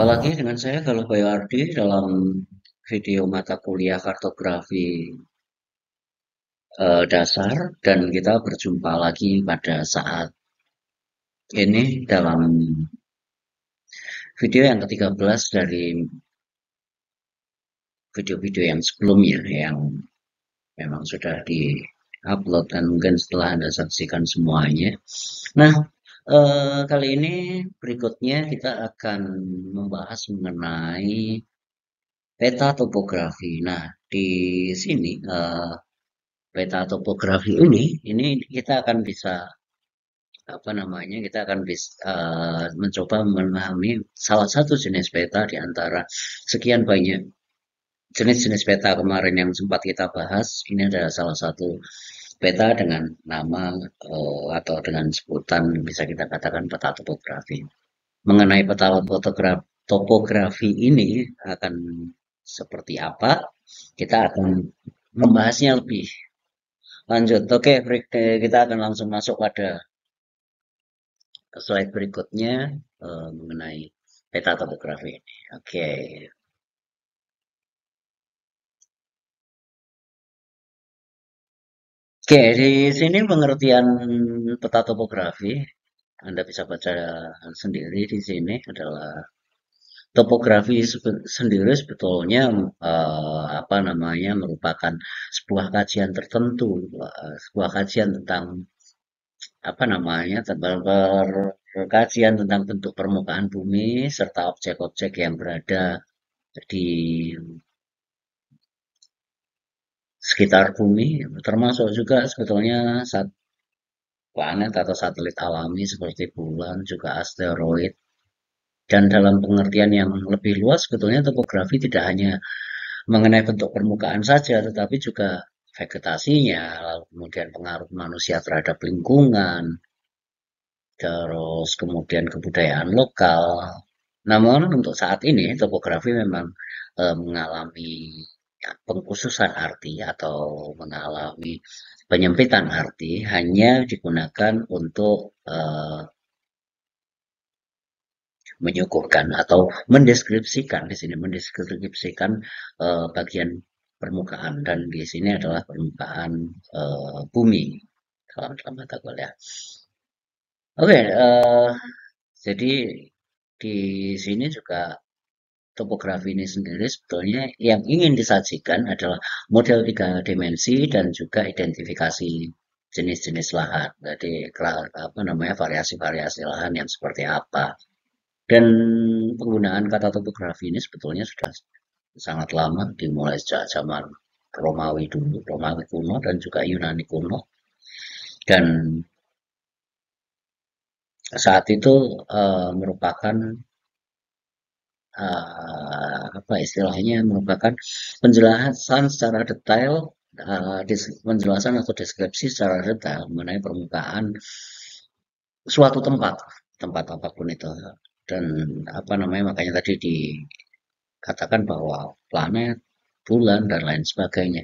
Jumpa lagi dengan saya kalau Ardi dalam video mata kuliah kartografi dasar dan kita berjumpa lagi pada saat ini dalam video yang ke-13 dari video-video yang sebelumnya yang memang sudah di-upload dan mungkin setelah Anda saksikan semuanya. Nah, kali ini berikutnya kita akan membahas mengenai peta topografi. Nah, di sini peta topografi ini kita akan bisa apa namanya kita akan bisa mencoba memahami salah satu jenis peta di antara sekian banyak jenis-jenis peta kemarin yang sempat kita bahas. Ini adalah salah satu peta dengan nama atau dengan sebutan bisa kita katakan peta topografi. Mengenai peta topografi ini akan seperti apa? Kita akan membahasnya lebih lanjut. Oke, kita akan langsung masuk pada slide berikutnya mengenai peta topografi ini. Oke. Oke, di sini pengertian peta topografi Anda bisa baca sendiri di sini adalah topografi sendiri sebetulnya apa namanya merupakan sebuah kajian tertentu, sebuah kajian tentang apa namanya kajian tentang bentuk permukaan bumi serta objek-objek yang berada di sekitar bumi, termasuk juga sebetulnya planet atau satelit alami seperti bulan, juga asteroid. Dan dalam pengertian yang lebih luas, sebetulnya topografi tidak hanya mengenai bentuk permukaan saja, tetapi juga vegetasinya, lalu kemudian pengaruh manusia terhadap lingkungan, terus kemudian kebudayaan lokal. Namun untuk saat ini topografi memang mengalami ya, pengkhususan arti atau mengalami penyempitan arti hanya digunakan untuk menyuguhkan atau mendeskripsikan di sini mendeskripsikan bagian permukaan dan di sini adalah permukaan bumi dalam mata kuliah. Oke, jadi di sini juga topografi ini sendiri sebetulnya yang ingin disajikan adalah model tiga dimensi dan juga identifikasi jenis-jenis lahan. Jadi apa namanya variasi-variasi lahan yang seperti apa. Dan penggunaan kata topografi ini sebetulnya sudah sangat lama dimulai sejak zaman Romawi dulu, Romawi kuno dan juga Yunani kuno. Dan saat itu merupakan apa istilahnya merupakan penjelasan secara detail penjelasan atau deskripsi secara detail mengenai permukaan suatu tempat apapun itu dan apa namanya makanya tadi dikatakan bahwa planet bulan dan lain sebagainya.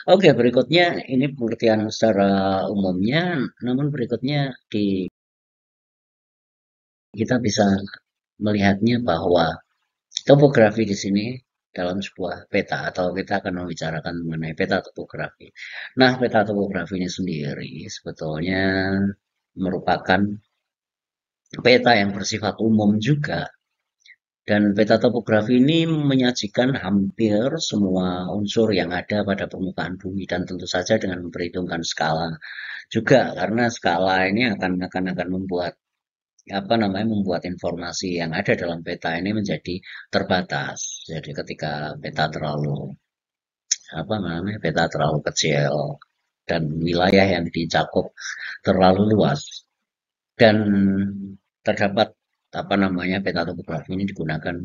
Oke, berikutnya ini pengertian secara umumnya, namun berikutnya kita bisa melihatnya bahwa topografi di sini dalam sebuah peta atau kita akan membicarakan mengenai peta topografi. Nah, peta topografi ini sendiri sebetulnya merupakan peta yang bersifat umum juga dan peta topografi ini menyajikan hampir semua unsur yang ada pada permukaan bumi dan tentu saja dengan memperhitungkan skala juga karena skala ini akan membuat apa namanya membuat informasi yang ada dalam peta ini menjadi terbatas. Jadi ketika peta terlalu apa namanya peta terlalu kecil dan wilayah yang dicakup terlalu luas dan terdapat apa namanya peta topografi ini digunakan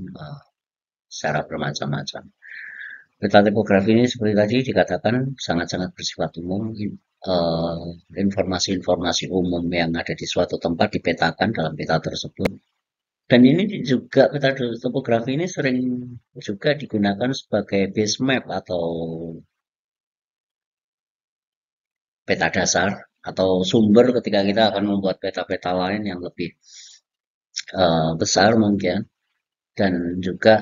secara bermacam-macam. Peta topografi ini seperti tadi dikatakan sangat-sangat bersifat umum. Informasi-informasi umum yang ada di suatu tempat dipetakan dalam peta tersebut. Dan ini juga peta topografi ini sering juga digunakan sebagai base map atau peta dasar atau sumber ketika kita akan membuat peta-peta lain yang lebih besar mungkin. dan juga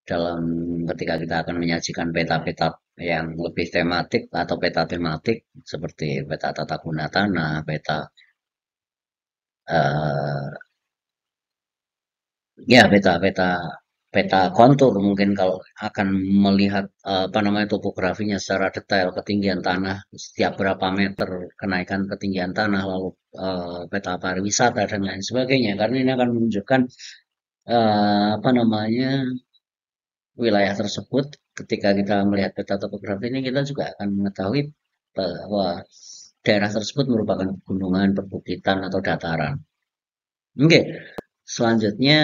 dalam ketika kita akan menyajikan peta-peta yang lebih tematik atau peta tematik seperti peta tata guna tanah, peta eh, ya peta-peta peta kontur mungkin kalau akan melihat apa namanya topografinya secara detail ketinggian tanah setiap berapa meter kenaikan ketinggian tanah lalu peta pariwisata dan lain sebagainya karena ini akan menunjukkan apa namanya wilayah tersebut ketika kita melihat peta topografi ini kita juga akan mengetahui bahwa daerah tersebut merupakan pegunungan, perbukitan atau dataran. Oke, selanjutnya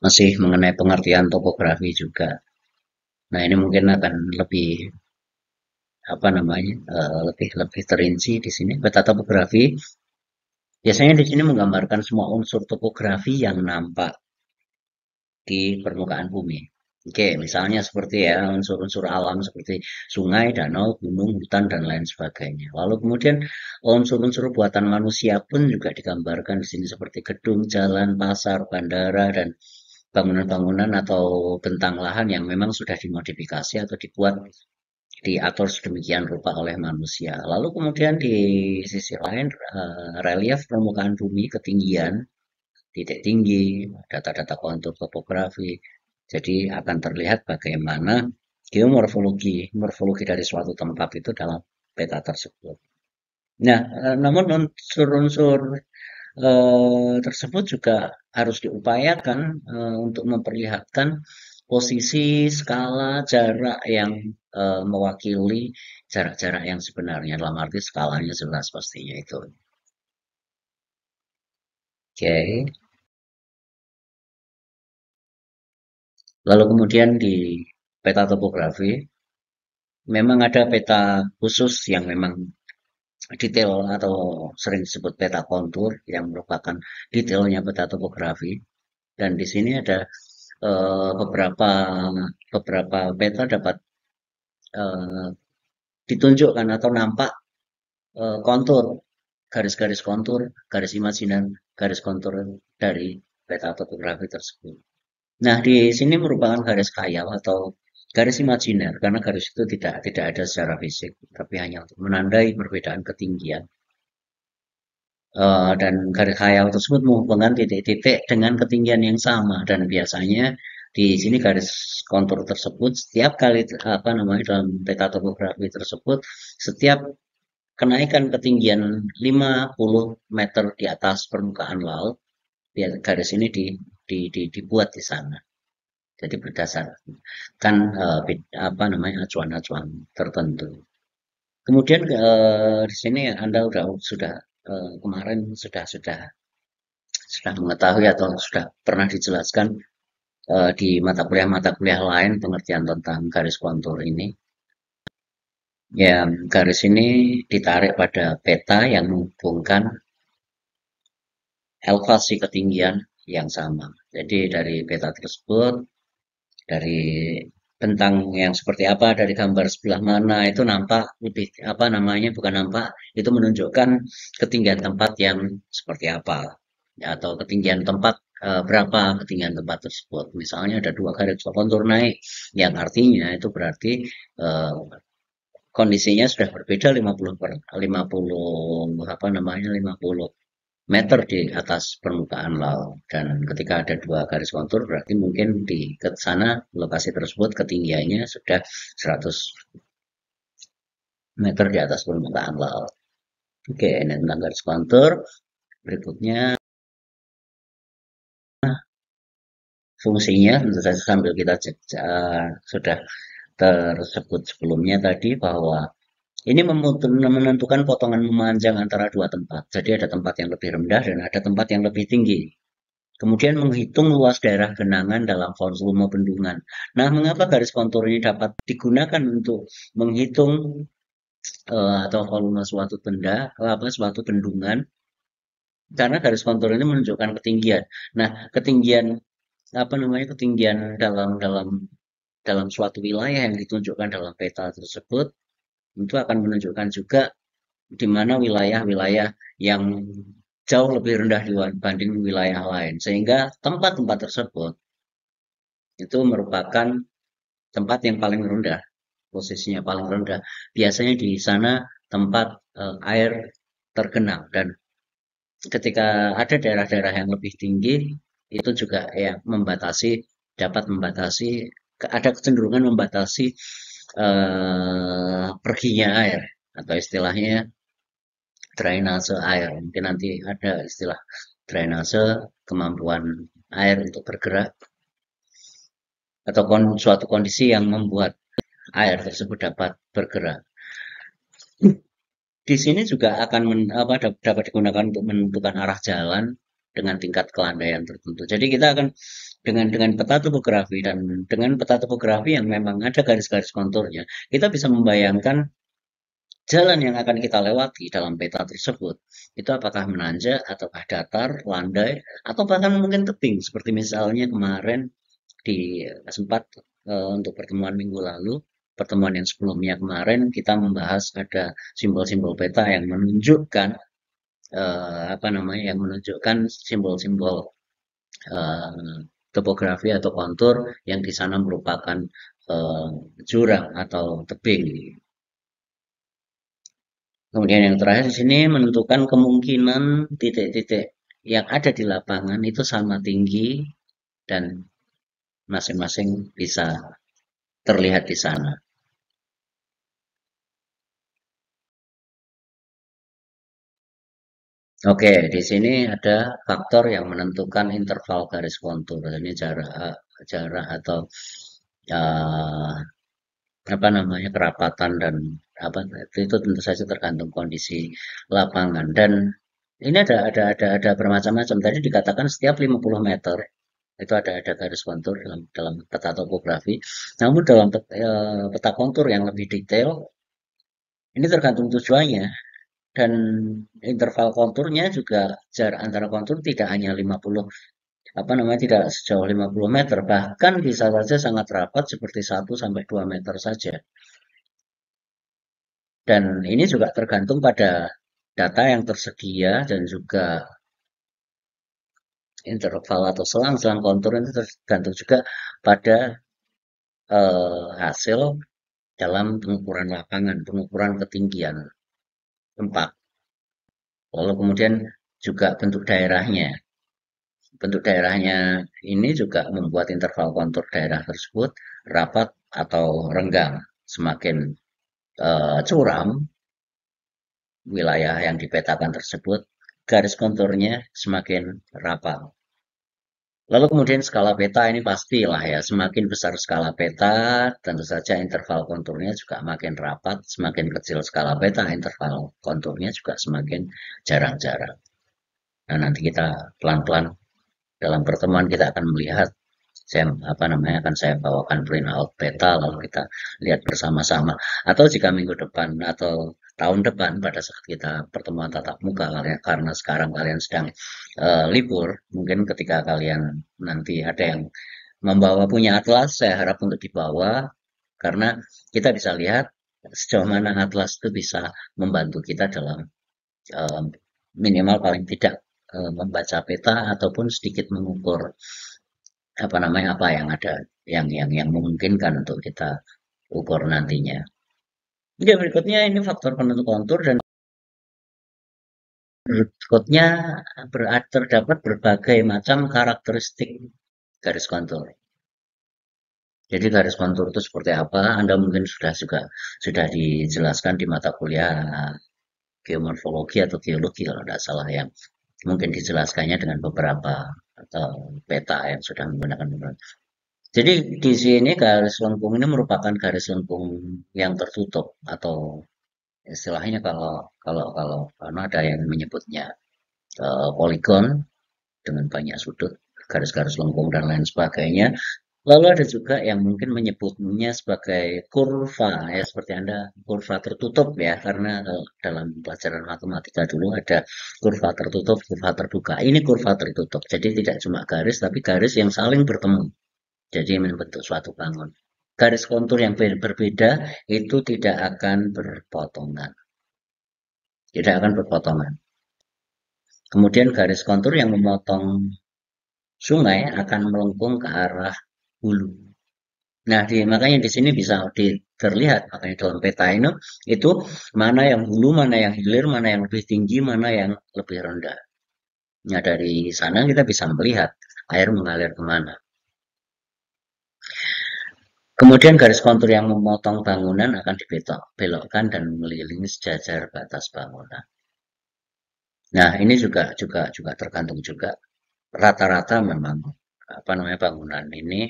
masih mengenai pengertian topografi juga. Nah, ini mungkin akan lebih apa namanya lebih lebih terinci di sini. Peta topografi biasanya di sini menggambarkan semua unsur topografi yang nampak di permukaan bumi. Oke, misalnya seperti ya unsur-unsur alam seperti sungai, danau, gunung, hutan dan lain sebagainya. Lalu kemudian unsur-unsur buatan manusia pun juga digambarkan di sini seperti gedung, jalan, pasar, bandara dan bangunan-bangunan atau bentang lahan yang memang sudah dimodifikasi atau dibuat diatur sedemikian rupa oleh manusia. Lalu kemudian di sisi lain relief permukaan bumi, ketinggian, titik tinggi, data-data kontur topografi. Jadi akan terlihat bagaimana geomorfologi, morfologi dari suatu tempat itu dalam peta tersebut. Nah, namun unsur-unsur tersebut juga harus diupayakan untuk memperlihatkan posisi, skala, jarak yang mewakili jarak-jarak yang sebenarnya. Dalam arti skalanya jelas pastinya itu. Oke. Lalu kemudian di peta topografi, memang ada peta khusus yang memang detail atau sering disebut peta kontur yang merupakan detailnya peta topografi. Dan di sini ada beberapa beberapa peta dapat eh, ditunjukkan atau nampak kontur, garis-garis kontur, garis imajiner, garis kontur dari peta topografi tersebut. Nah, di sini merupakan garis khayal atau garis imajiner karena garis itu tidak ada secara fisik, tapi hanya untuk menandai perbedaan ketinggian. Dan garis khayal tersebut menghubungkan titik-titik dengan ketinggian yang sama dan biasanya di sini garis kontur tersebut setiap kali apa namanya dalam peta topografi tersebut setiap kenaikan ketinggian 50 meter di atas permukaan laut ya garis ini dibuat di sana. Jadi berdasarkan apa namanya acuan-acuan tertentu. Kemudian di sini Anda sudah kemarin sudah mengetahui atau sudah pernah dijelaskan di mata kuliah lain pengertian tentang garis kontur ini. Ya, garis ini ditarik pada peta yang menghubungkan elevasi ketinggian yang sama. Jadi dari peta tersebut, dari bentang yang seperti apa, dari gambar sebelah mana itu nampak lebih apa namanya bukan nampak, itu menunjukkan ketinggian tempat yang seperti apa. Ya, atau ketinggian tempat berapa ketinggian tempat tersebut. Misalnya ada dua garis kontur naik, yang artinya itu berarti eh, kondisinya sudah berbeda 50 apa namanya 50 meter di atas permukaan laut dan ketika ada dua garis kontur berarti mungkin di ke sana lokasi tersebut ketinggiannya sudah 100 meter di atas permukaan laut. Oke, ini tentang garis kontur. Berikutnya fungsinya tentu saja sambil kita cek sudah tersebut sebelumnya tadi bahwa ini menentukan potongan memanjang antara dua tempat. Jadi ada tempat yang lebih rendah dan ada tempat yang lebih tinggi. Kemudian menghitung luas daerah genangan dalam volume bendungan. Nah, mengapa garis kontur ini dapat digunakan untuk menghitung atau volume suatu benda, apa suatu bendungan? Karena garis kontur ini menunjukkan ketinggian. Nah, ketinggian apa namanya ketinggian dalam dalam dalam suatu wilayah yang ditunjukkan dalam peta tersebut itu akan menunjukkan juga di mana wilayah-wilayah yang jauh lebih rendah dibanding wilayah lain. Sehingga tempat-tempat tersebut itu merupakan tempat yang paling rendah, posisinya paling rendah. Biasanya di sana tempat air tergenang dan ketika ada daerah-daerah yang lebih tinggi itu juga ya dapat membatasi ada kecenderungan membatasi perginya air atau istilahnya drainase air. Mungkin nanti ada istilah drainase, kemampuan air untuk bergerak atau suatu kondisi yang membuat air tersebut dapat bergerak. Di sini juga akan dapat digunakan untuk menentukan arah jalan dengan tingkat kelandaian tertentu. Jadi kita akan dengan peta topografi dan dengan peta topografi yang memang ada garis-garis konturnya, kita bisa membayangkan jalan yang akan kita lewati dalam peta tersebut. Itu apakah menanjak, ataukah datar, landai, atau bahkan mungkin tebing. Seperti misalnya kemarin di sempat untuk pertemuan minggu lalu, pertemuan yang sebelumnya kemarin kita membahas ada simbol-simbol peta yang menunjukkan apa namanya yang menunjukkan simbol-simbol topografi atau kontur yang di sana merupakan jurang atau tebing. Kemudian yang terakhir di sini menentukan kemungkinan titik-titik yang ada di lapangan itu sama tinggi dan masing-masing bisa terlihat di sana. Oke, di sini ada faktor yang menentukan interval garis kontur. Ini jarak atau uh, apa namanya kerapatan dan apa itu tentu saja tergantung kondisi lapangan. Dan ini ada bermacam-macam. Tadi dikatakan setiap 50 meter itu ada garis kontur dalam peta topografi. Namun dalam peta kontur yang lebih detail ini tergantung tujuannya. Dan interval konturnya juga jarak antara kontur tidak hanya 50 apa namanya tidak sejauh 50 meter, bahkan bisa saja sangat rapat seperti 1 sampai 2 meter saja. Dan ini juga tergantung pada data yang tersedia dan juga interval atau selang-selang kontur itu tergantung juga pada hasil dalam pengukuran lapangan, pengukuran ketinggian tempat. Lalu kemudian juga bentuk daerahnya. Bentuk daerahnya ini juga membuat interval kontur daerah tersebut rapat atau renggang. Semakin curam wilayah yang dipetakan tersebut, garis konturnya semakin rapat. Lalu kemudian skala peta ini pastilah ya, semakin besar skala peta, tentu saja interval konturnya juga makin rapat, semakin kecil skala peta, interval konturnya juga semakin jarang-jarang. Nah, nanti kita pelan-pelan dalam pertemuan kita akan melihat akan saya bawakan print out peta lalu kita lihat bersama-sama atau jika minggu depan atau tahun depan pada saat kita pertemuan tatap muka karena sekarang kalian sedang libur mungkin ketika kalian nanti ada yang membawa punya atlas saya harap untuk dibawa karena kita bisa lihat sejauh mana atlas itu bisa membantu kita dalam uh, minimal paling tidak membaca peta ataupun sedikit mengukur apa namanya apa yang ada yang memungkinkan untuk kita ukur nantinya. Oke, berikutnya ini faktor penentu kontur dan berikutnya terdapat berbagai macam karakteristik garis kontur. Jadi garis kontur itu seperti apa? Anda mungkin sudah dijelaskan di mata kuliah geomorfologi atau geologi kalau tidak salah yang mungkin dijelaskannya dengan beberapa atau peta yang sudah menggunakan beberapa. Jadi di sini garis lengkung ini merupakan garis lengkung yang tertutup atau istilahnya kalau kalau kalau karena ada yang menyebutnya poligon dengan banyak sudut, garis-garis lengkung dan lain sebagainya. Lalu ada juga yang mungkin menyebutnya sebagai kurva ya seperti Anda kurva tertutup ya karena dalam pelajaran matematika dulu ada kurva tertutup, kurva terbuka. Ini kurva tertutup. Jadi tidak cuma garis tapi garis yang saling bertemu. Jadi membentuk suatu bangun. Garis kontur yang berbeda itu tidak akan berpotongan. Tidak akan berpotongan. Kemudian garis kontur yang memotong sungai akan melengkung ke arah hulu. Nah, makanya di sini bisa terlihat, makanya dalam peta ini itu mana yang hulu, mana yang hilir, mana yang lebih tinggi, mana yang lebih rendah. Nah, dari sana kita bisa melihat air mengalir kemana. Kemudian garis kontur yang memotong bangunan akan belokkan dan mengelilingi sejajar batas bangunan. Nah, ini juga tergantung juga. Rata-rata memang apa namanya bangunan ini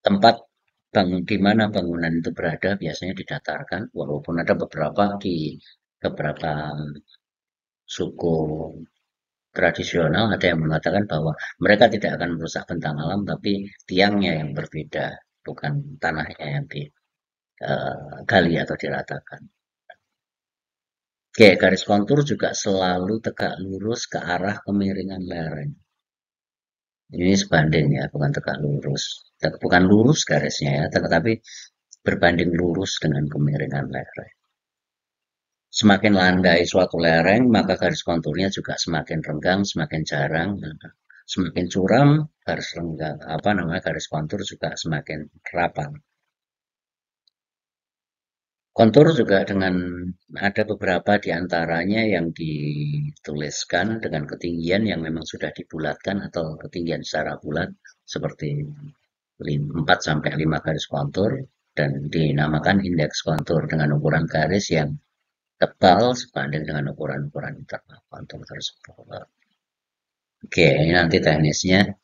tempat di mana bangunan itu berada biasanya didatarkan, walaupun ada beberapa suku tradisional ada yang mengatakan bahwa mereka tidak akan merusak bentang alam, tapi tiangnya yang berbeda, bukan tanahnya yang digali atau diratakan. Oke, garis kontur juga selalu tegak lurus ke arah kemiringan lereng. Ini sebanding ya, bukan tegak lurus. Bukan lurus garisnya ya, tetapi berbanding lurus dengan kemiringan lereng. Semakin landai suatu lereng, maka garis konturnya juga semakin renggang, semakin jarang. Semakin curam, garis renggang, apa namanya garis kontur juga semakin rapat. Kontur juga dengan ada beberapa di antaranya yang dituliskan dengan ketinggian yang memang sudah dibulatkan atau ketinggian secara bulat seperti 4 sampai 5 garis kontur dan dinamakan indeks kontur dengan ukuran garis yang tebal sebanding dengan ukuran-ukuran internal kontur tersebut. Oke, ini nanti teknisnya.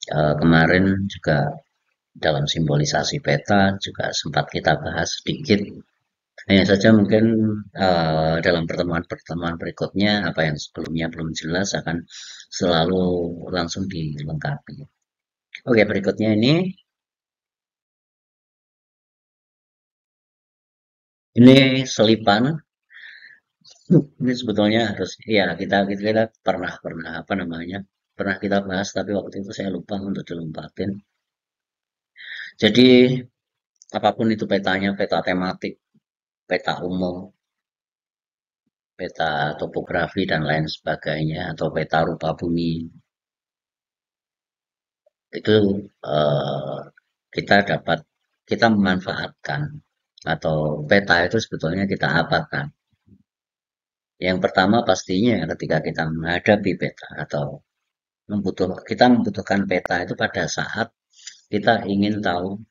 Kemarin juga dalam simbolisasi peta juga sempat kita bahas sedikit. Hanya saja mungkin dalam pertemuan-pertemuan berikutnya apa yang sebelumnya belum jelas akan selalu langsung dilengkapi. Oke, berikutnya ini selipan. Ini sebetulnya harus ya kita pernah pernah apa namanya pernah kita bahas tapi waktu itu saya lupa untuk dilompatin. Jadi apapun itu petanya, peta tematik, peta umum, peta topografi dan lain sebagainya atau peta rupa bumi itu eh, kita memanfaatkan atau peta itu sebetulnya kita apakan. Yang pertama pastinya ketika kita menghadapi peta atau kita membutuhkan peta itu pada saat kita ingin tahu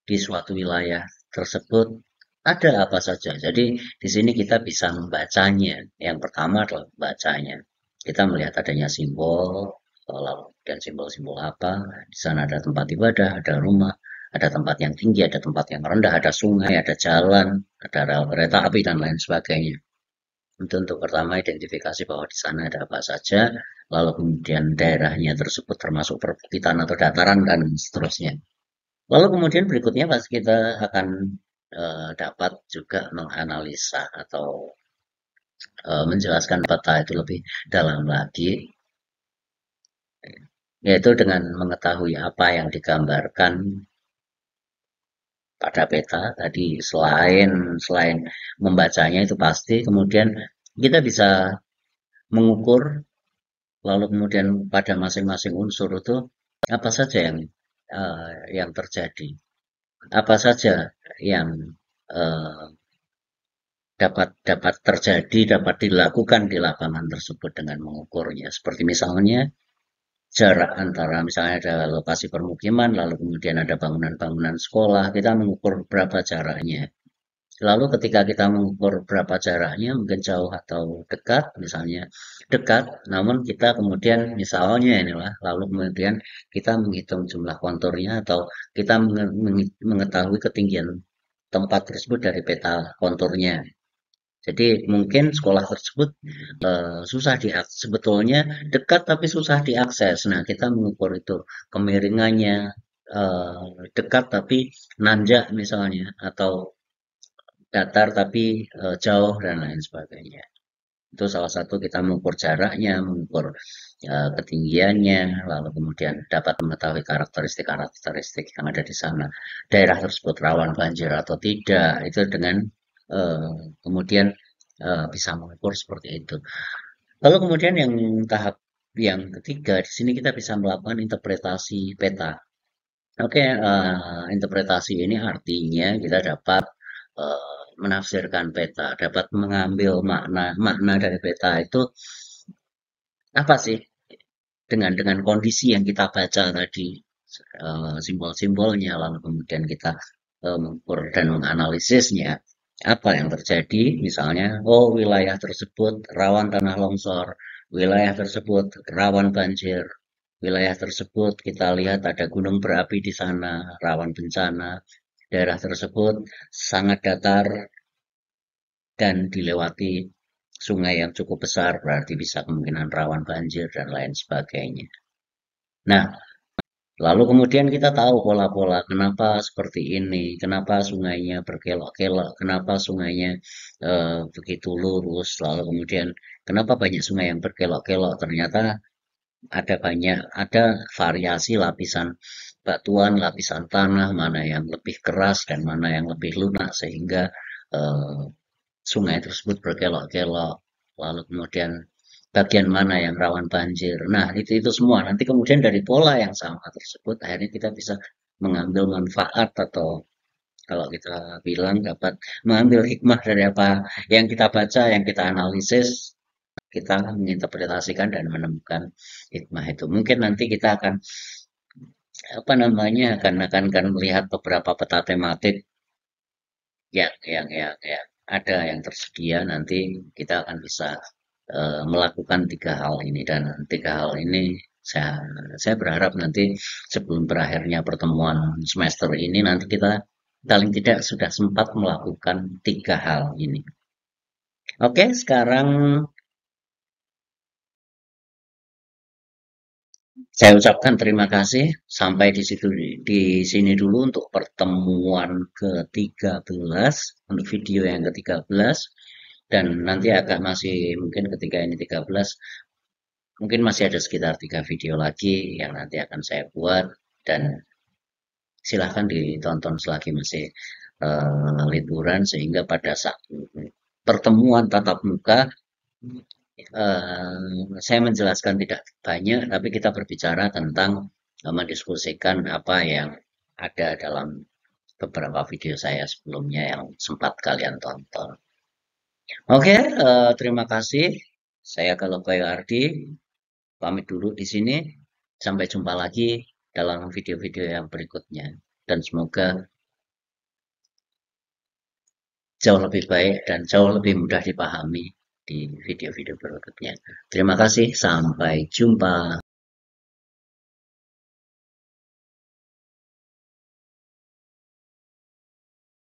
di suatu wilayah tersebut ada apa saja. Jadi di sini kita bisa membacanya. Yang pertama adalah membacanya. Kita melihat adanya simbol, lalu dan simbol-simbol apa. Di sana ada tempat ibadah, ada rumah, ada tempat yang tinggi, ada tempat yang rendah, ada sungai, ada jalan, ada rel kereta api dan lain sebagainya. Itu untuk pertama identifikasi bahwa di sana ada apa saja, lalu kemudian daerahnya tersebut termasuk perbukitan atau dataran dan seterusnya. Lalu kemudian berikutnya pas kita akan dapat juga menganalisa atau menjelaskan peta itu lebih dalam lagi, yaitu dengan mengetahui apa yang digambarkan pada peta tadi selain selain membacanya itu pasti, kemudian kita bisa mengukur lalu kemudian pada masing-masing unsur itu apa saja yang terjadi, apa saja yang eh, dapat dapat terjadi, dapat dilakukan di lapangan tersebut dengan mengukurnya. Seperti misalnya jarak antara misalnya ada lokasi permukiman, lalu kemudian ada bangunan-bangunan sekolah, kita mengukur berapa jaraknya. Lalu ketika kita mengukur berapa jaraknya, mungkin jauh atau dekat, misalnya dekat, namun kita kemudian misalnya inilah, lalu kemudian kita menghitung jumlah konturnya atau kita mengetahui ketinggian tempat tersebut dari peta konturnya. Jadi mungkin sekolah tersebut susah diakses, sebetulnya dekat tapi susah diakses. Nah, kita mengukur itu kemiringannya dekat tapi nanjak misalnya atau datar tapi jauh dan lain sebagainya. Itu salah satu kita mengukur jaraknya, mengukur ketinggiannya, lalu kemudian dapat mengetahui karakteristik-karakteristik yang ada di sana. Daerah tersebut rawan banjir atau tidak, itu dengan kemudian bisa mengukur seperti itu. Lalu kemudian yang tahap yang ketiga, di sini kita bisa melakukan interpretasi peta. Oke, interpretasi ini artinya kita dapat menafsirkan peta, dapat mengambil makna makna dari peta itu apa sih dengan kondisi yang kita baca tadi, simbol-simbolnya, lalu kemudian kita mengukur dan menganalisisnya. Apa yang terjadi? Misalnya, oh wilayah tersebut rawan tanah longsor, wilayah tersebut rawan banjir, wilayah tersebut kita lihat ada gunung berapi di sana, rawan bencana, daerah tersebut sangat datar dan dilewati sungai yang cukup besar, berarti bisa kemungkinan rawan banjir dan lain sebagainya. Nah, lalu kemudian kita tahu pola-pola kenapa seperti ini, kenapa sungainya berkelok-kelok, kenapa sungainya begitu lurus, lalu kemudian kenapa banyak sungai yang berkelok-kelok, ternyata ada variasi lapisan batuan, lapisan tanah, mana yang lebih keras dan mana yang lebih lunak, sehingga eh, sungai tersebut berkelok-kelok. Lalu kemudian bagian mana yang rawan banjir. Nah, itu semua. Nanti kemudian dari pola yang sama tersebut, akhirnya kita bisa mengambil manfaat atau kalau kita bilang dapat mengambil hikmah dari apa yang kita baca, yang kita analisis, kita menginterpretasikan dan menemukan hikmah itu. Mungkin nanti kita akan apa namanya akan melihat beberapa peta tematik yang ada yang tersedia, nanti kita akan bisa melakukan tiga hal ini, dan tiga hal ini saya berharap nanti sebelum berakhirnya pertemuan semester ini nanti kita paling tidak sudah sempat melakukan tiga hal ini. Oke, sekarang saya ucapkan terima kasih. Sampai di sini dulu untuk pertemuan ke-13, untuk video yang ke-13. Dan nanti agak masih mungkin ketika ini 13, mungkin masih ada sekitar 3 video lagi yang nanti akan saya buat, dan silahkan ditonton selagi masih liburan, sehingga pada saat pertemuan tatap muka saya menjelaskan tidak banyak, tapi kita berbicara tentang mendiskusikan apa yang ada dalam beberapa video saya sebelumnya yang sempat kalian tonton. Oke, terima kasih. Saya kalau Bayu Ardi pamit dulu di sini. Sampai jumpa lagi dalam video-video yang berikutnya. Dan semoga jauh lebih baik dan jauh lebih mudah dipahami di video-video berikutnya. Terima kasih, sampai jumpa.